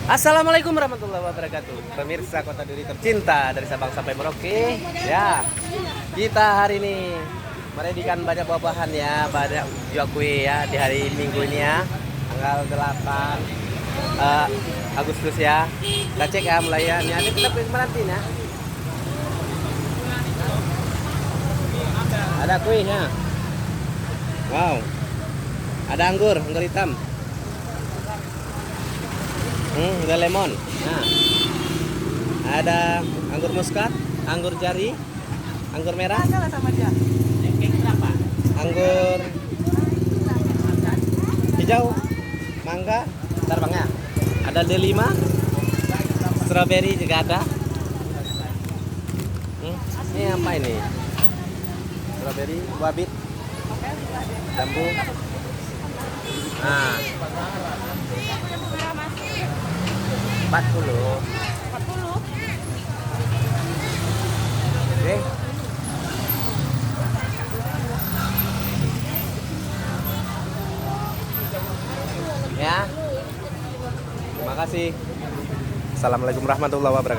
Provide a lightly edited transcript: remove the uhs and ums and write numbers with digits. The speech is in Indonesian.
Assalamualaikum warahmatullahi wabarakatuh. Pemirsa Kota Duri tercinta dari Sabang sampai Merauke. Ya, kita hari ini meredikan banyak buah-buahan ya, banyak jual kue ya di hari Minggu ini ya, tanggal 8 Agustus ya. Kita cek ya mulai ya. Ini ada kita perantin ya. Ada kuenya. Wow. Ada anggur hitam. Ada lemon. Nah, ada anggur muskat, anggur jari, anggur merah, anggur hijau, mangga, bentar bang ya. Ada D5, strawberry juga ada. Ini apa ini? Strawberry, wabit, jambu. Nah, 40. Oke. Ya. Terima kasih. Assalamualaikum warahmatullahi wabarakatuh.